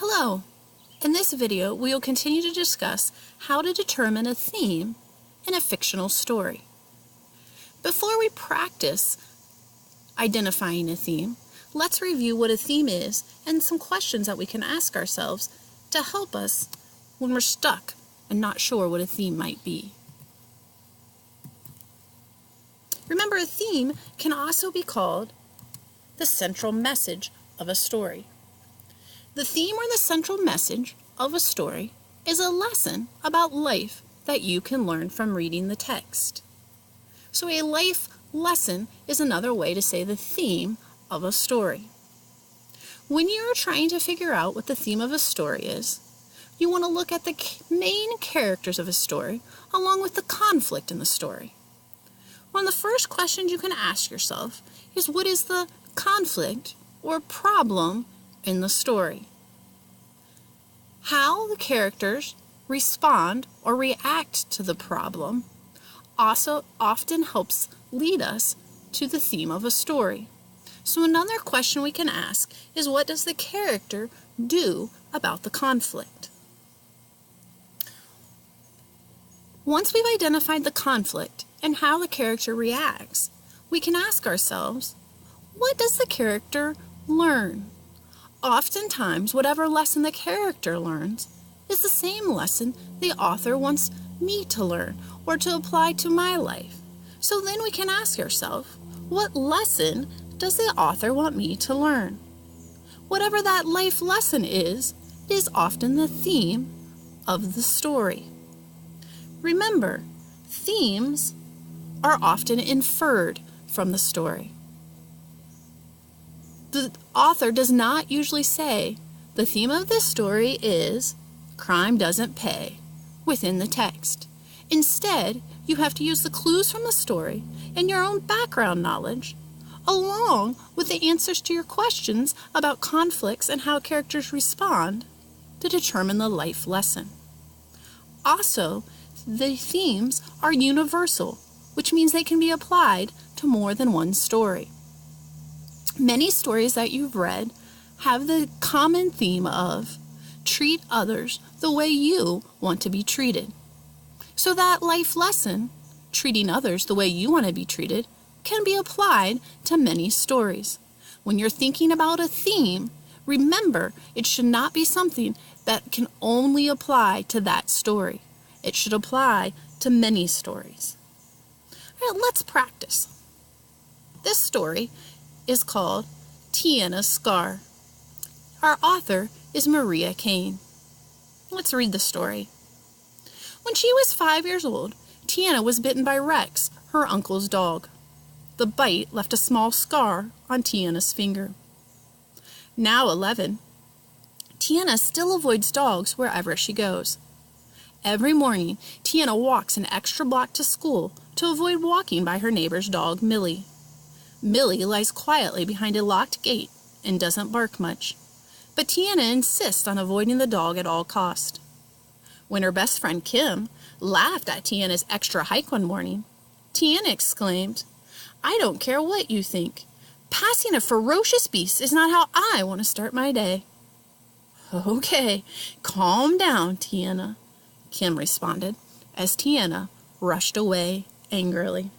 Hello! In this video, we will continue to discuss how to determine a theme in a fictional story. Before we practice identifying a theme, let's review what a theme is and some questions that we can ask ourselves to help us when we're stuck and not sure what a theme might be. Remember, a theme can also be called the central message of a story. The theme or the central message of a story is a lesson about life that you can learn from reading the text. So a life lesson is another way to say the theme of a story. When you're trying to figure out what the theme of a story is, you want to look at the main characters of a story along with the conflict in the story. One of the first questions you can ask yourself is, what is the conflict or problem in the story? How the characters respond or react to the problem also often helps lead us to the theme of a story. So another question we can ask is, what does the character do about the conflict? Once we've identified the conflict and how the character reacts, we can ask ourselves, what does the character learn? Oftentimes, whatever lesson the character learns is the same lesson the author wants me to learn or to apply to my life. So then we can ask ourselves, what lesson does the author want me to learn? Whatever that life lesson is often the theme of the story. Remember, themes are often inferred from the story. The author does not usually say, the theme of this story is crime doesn't pay within the text. Instead, you have to use the clues from the story and your own background knowledge, along with the answers to your questions about conflicts and how characters respond, to determine the life lesson. Also, the themes are universal, which means they can be applied to more than one story. Many stories that you've read have the common theme of treat others the way you want to be treated. So that life lesson, treating others the way you want to be treated, can be applied to many stories. When you're thinking about a theme, remember it should not be something that can only apply to that story. It should apply to many stories. All right, let's practice. This story is called Tiana's Scar. Our author is Maria Kane. Let's read the story. When she was 5 years old, Tiana was bitten by Rex, her uncle's dog. The bite left a small scar on Tiana's finger. Now 11, Tiana still avoids dogs wherever she goes. Every morning, Tiana walks an extra block to school to avoid walking by her neighbor's dog, Millie. Millie lies quietly behind a locked gate and doesn't bark much, but Tiana insists on avoiding the dog at all cost. When her best friend Kim laughed at Tiana's extra hike one morning, Tiana exclaimed, "I don't care what you think. Passing a ferocious beast is not how I want to start my day." "Okay, calm down, Tiana," Kim responded as Tiana rushed away angrily.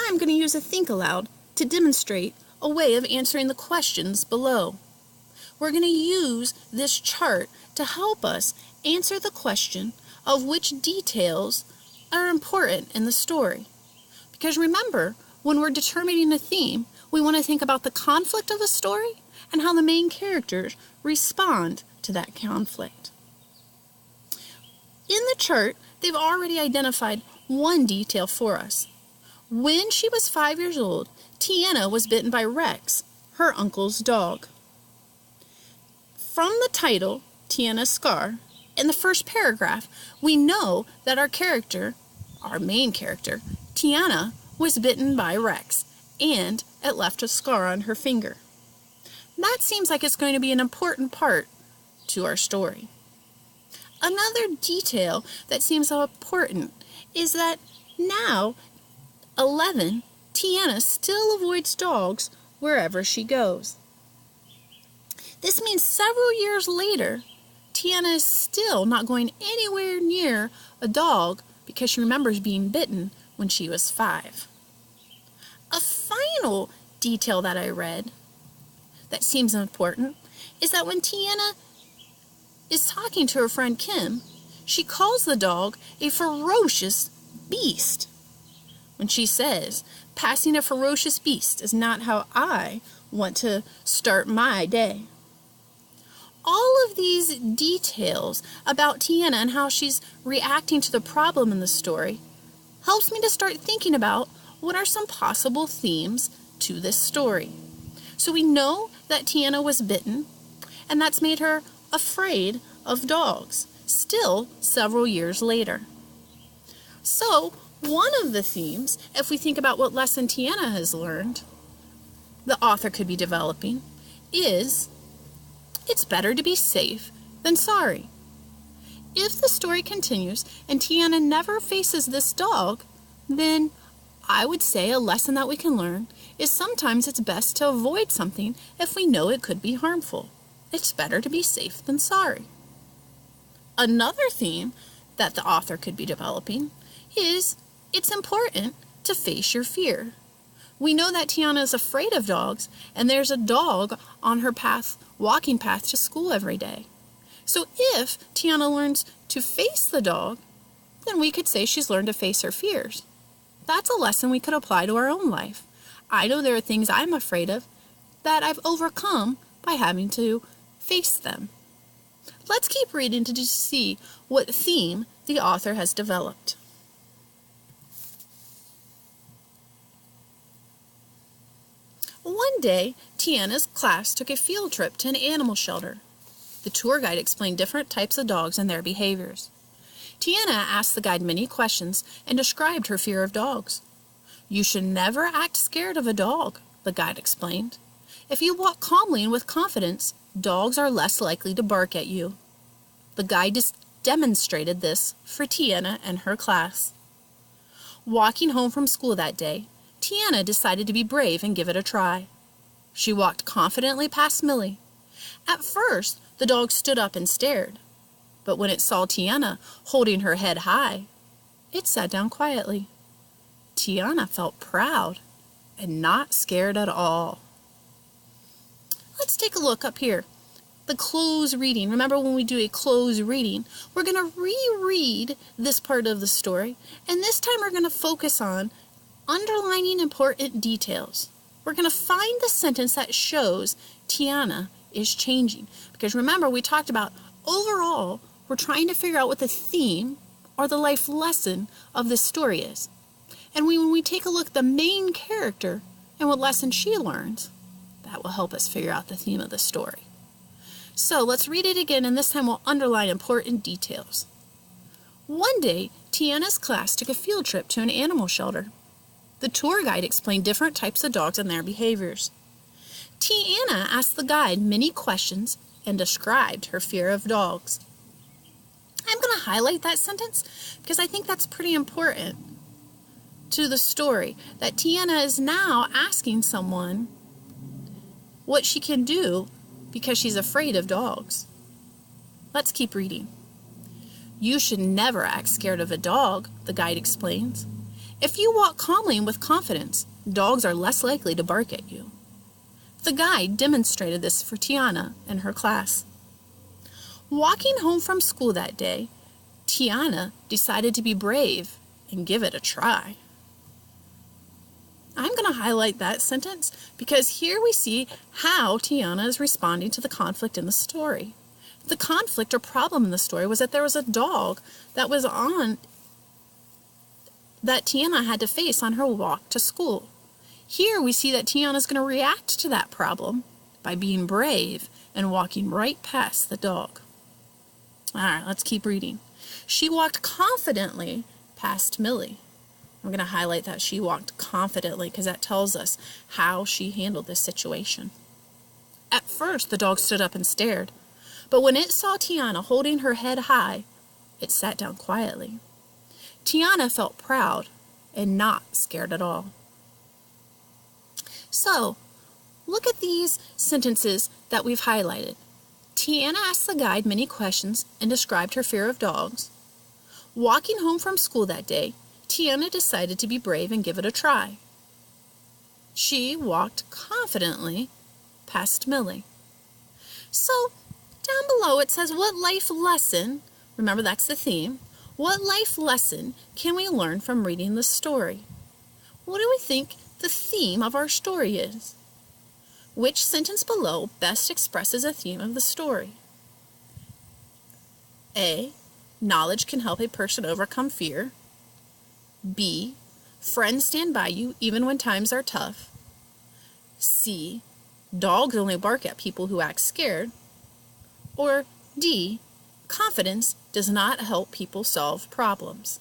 I'm going to use a think aloud to demonstrate a way of answering the questions below. We're going to use this chart to help us answer the question of which details are important in the story. Because remember, when we're determining a theme, we want to think about the conflict of a story and how the main characters respond to that conflict. In the chart, they've already identified one detail for us. When she was 5 years old, Tiana was bitten by Rex, her uncle's dog. From the title, Tiana's Scar, in the first paragraph, we know that our character, our main character, Tiana, was bitten by Rex, and it left a scar on her finger. That seems like it's going to be an important part to our story. Another detail that seems so important is that now 11, Tiana still avoids dogs wherever she goes. This means several years later, Tiana is still not going anywhere near a dog because she remembers being bitten when she was 5. A final detail that I read that seems important is that when Tiana is talking to her friend Kim, she calls the dog a ferocious beast. When she says, "Passing a ferocious beast is not how I want to start my day." All of these details about Tiana and how she's reacting to the problem in the story helps me to start thinking about what are some possible themes to this story. So we know that Tiana was bitten, and that's made her afraid of dogs, still several years later. So one of the themes, if we think about what lesson Tiana has learned, the author could be developing, is it's better to be safe than sorry. If the story continues and Tiana never faces this dog, then I would say a lesson that we can learn is sometimes it's best to avoid something if we know it could be harmful. It's better to be safe than sorry. Another theme that the author could be developing is it's important to face your fear. We know that Tiana is afraid of dogs, and there's a dog on her walking path to school every day. So if Tiana learns to face the dog, then we could say she's learned to face her fears. That's a lesson we could apply to our own life. I know there are things I'm afraid of that I've overcome by having to face them. Let's keep reading to see what theme the author has developed. One day, Tiana's class took a field trip to an animal shelter. The tour guide explained different types of dogs and their behaviors. Tiana asked the guide many questions and described her fear of dogs. "You should never act scared of a dog," the guide explained. "If you walk calmly and with confidence, dogs are less likely to bark at you." The guide demonstrated this for Tiana and her class. Walking home from school that day, Tiana decided to be brave and give it a try. She walked confidently past Millie. At first, the dog stood up and stared, but when it saw Tiana holding her head high, it sat down quietly. Tiana felt proud and not scared at all. Let's take a look up here. The close reading. Remember when we do a close reading, we're going to reread this part of the story, and this time we're going to focus on underlining important details. We're going to find the sentence that shows Tiana is changing. Because remember, we talked about overall, we're trying to figure out what the theme or the life lesson of this story is. And when we take a look at the main character and what lesson she learns, that will help us figure out the theme of the story. So let's read it again, and this time we'll underline important details. One day, Tiana's class took a field trip to an animal shelter. The tour guide explained different types of dogs and their behaviors. Tiana asked the guide many questions and described her fear of dogs. I'm going to highlight that sentence because I think that's pretty important to the story, that Tiana is now asking someone what she can do because she's afraid of dogs. Let's keep reading. "You should never act scared of a dog," the guide explains. "If you walk calmly and with confidence, dogs are less likely to bark at you." The guide demonstrated this for Tiana and her class. Walking home from school that day, Tiana decided to be brave and give it a try. I'm going to highlight that sentence because here we see how Tiana is responding to the conflict in the story. The conflict or problem in the story was that there was a dog that Tiana had to face on her walk to school. Here we see that Tiana is going to react to that problem by being brave and walking right past the dog. All right, let's keep reading. She walked confidently past Millie. I'm going to highlight that she walked confidently because that tells us how she handled this situation. At first, the dog stood up and stared, but when it saw Tiana holding her head high, it sat down quietly. Tiana felt proud and not scared at all. So, Look at these sentences that we've highlighted. Tiana asked the guide many questions and described her fear of dogs. Walking home from school that day, Tiana decided to be brave and give it a try. She walked confidently past Millie. So, down below it says, what life lesson, remember that's the theme, what life lesson can we learn from reading this story? What do we think the theme of our story is? Which sentence below best expresses a theme of the story? A. Knowledge can help a person overcome fear. B. Friends stand by you even when times are tough. C. Dogs only bark at people who act scared. Or D. Confidence does not help people solve problems.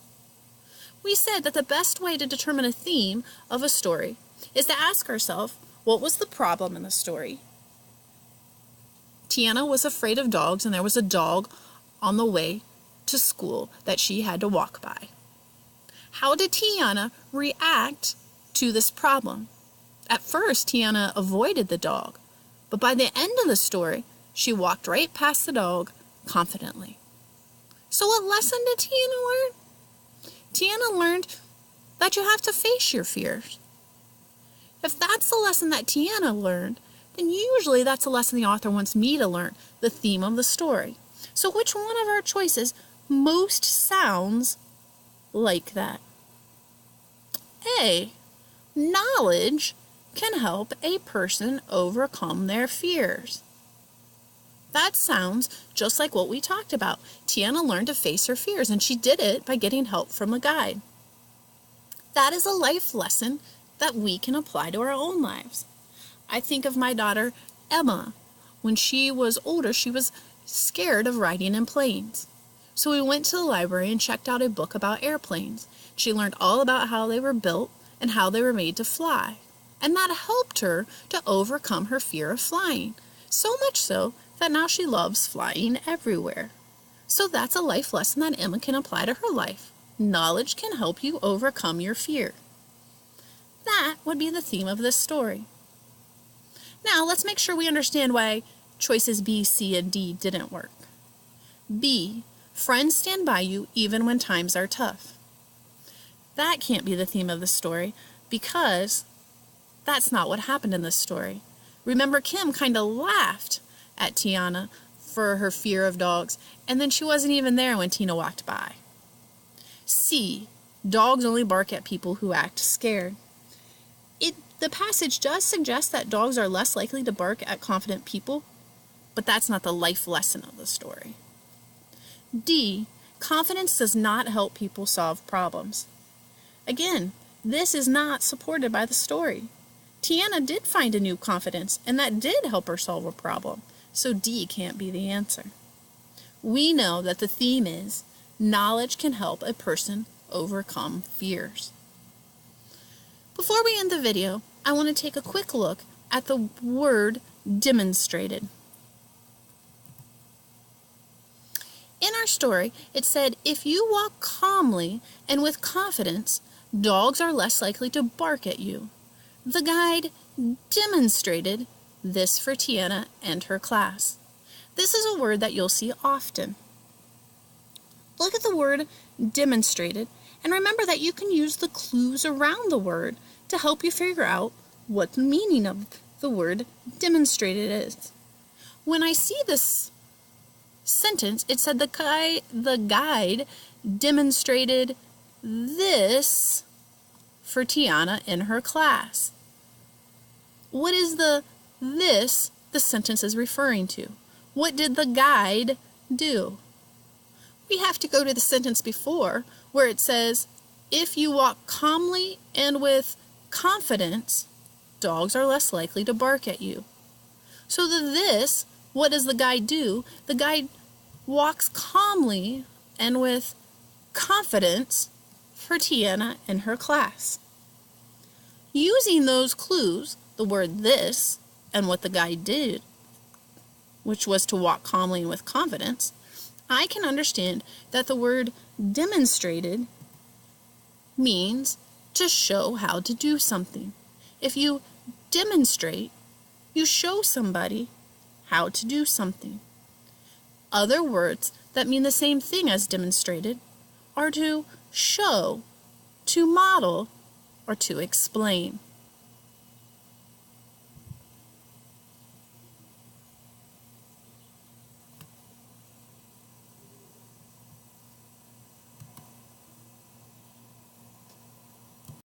We said that the best way to determine a theme of a story is to ask ourselves, what was the problem in the story? Tiana was afraid of dogs, and there was a dog on the way to school that she had to walk by. How did Tiana react to this problem? At first, Tiana avoided the dog, but by the end of the story, she walked right past the dog confidently. So what lesson did Tiana learn? Tiana learned that you have to face your fears. If that's the lesson that Tiana learned, then usually that's a lesson the author wants me to learn, the theme of the story. So which one of our choices most sounds like that? A. Knowledge can help a person overcome their fears. That sounds just like what we talked about. Tiana learned to face her fears, and she did it by getting help from a guide. That is a life lesson that we can apply to our own lives. I think of my daughter, Emma. When she was older, she was scared of riding in planes. So we went to the library and checked out a book about airplanes. She learned all about how they were built and how they were made to fly. And that helped her to overcome her fear of flying. So much so that now she loves flying everywhere. So that's a life lesson that Emma can apply to her life. Knowledge can help you overcome your fear. That would be the theme of this story. Now let's make sure we understand why choices B, C, and D didn't work. B. Friends stand by you even when times are tough. That can't be the theme of the story because that's not what happened in this story. Remember, Kim kind of laughed at Tiana for her fear of dogs, and then she wasn't even there when Tina walked by. C. Dogs only bark at people who act scared. The passage does suggest that dogs are less likely to bark at confident people, but that's not the life lesson of the story. D. Confidence does not help people solve problems. Again, this is not supported by the story. Tiana did find a new confidence, and that did help her solve a problem, so D can't be the answer. We know that the theme is knowledge can help a person overcome fears. Before we end the video, I want to take a quick look at the word demonstrated. In our story, it said, if you walk calmly and with confidence, dogs are less likely to bark at you. The guide demonstrated this for Tiana and her class. This is a word that you'll see often. Look at the word demonstrated and remember that you can use the clues around the word to help you figure out what the meaning of the word demonstrated is. When I see this sentence, it said the guide demonstrated this for Tiana in her class. What is the sentence is referring to? What did the guide do? We have to go to the sentence before where it says, if you walk calmly and with confidence, dogs are less likely to bark at you. So what does the guide do? The guide walks calmly and with confidence for Tiana and her class. Using those clues, the word this and what the guide did, which was to walk calmly and with confidence, I can understand that the word demonstrated means to show how to do something. If you demonstrate You show somebody how to do something. Other words that mean the same thing as demonstrated are to show, to model, or to explain.